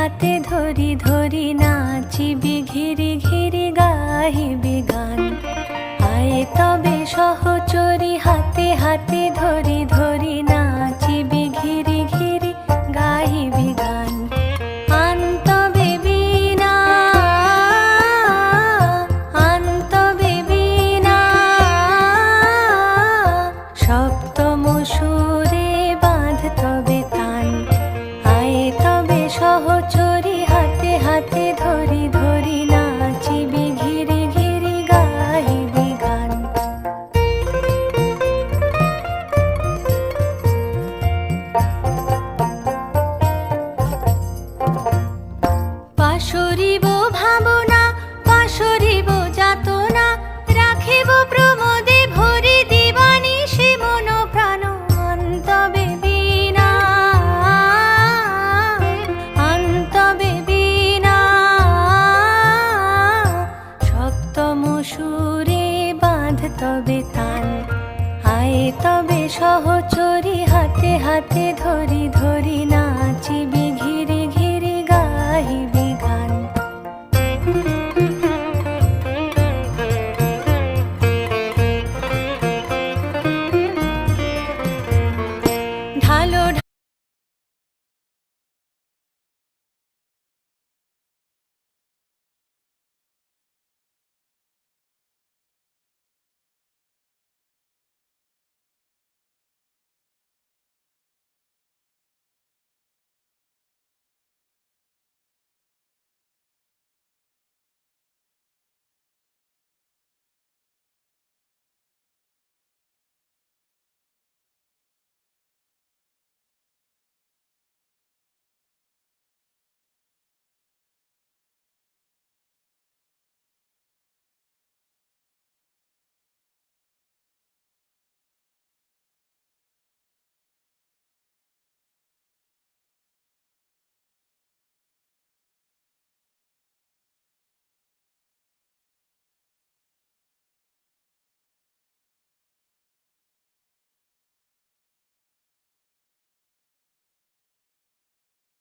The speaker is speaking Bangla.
হাতে ধরি ধরি নাচিবি ঘিরি ঘিরি গাহিবি গান। আয় তবে সহচরি হাতে হাতে ধরি ধরি নাচিবি ঘিরি ঘিরি গাহিবি গান। আন তবে বীণা আন তবে বীণা সপ্তম সুরে বাঁধ তবে তান। আয় তবে সহচরি হাতে হাতে ধরি ধরি নাচিবি ঘিরি ঘিরি গাহিবি গান। পাশরিব ভাবনা পাশরিব যাতনা রাখিব প্রমোদে ভরি দিবানিশি মন প্রাণ। আন তবে বীণা আন তবে বীণা সপ্তম সুরে বাঁধ তবে তান। আয় তবে সহচরি হাতে হাতে ধরি ধরি নাচিবি ঘিরি ঘিরি গাহিবি গান। ঢালো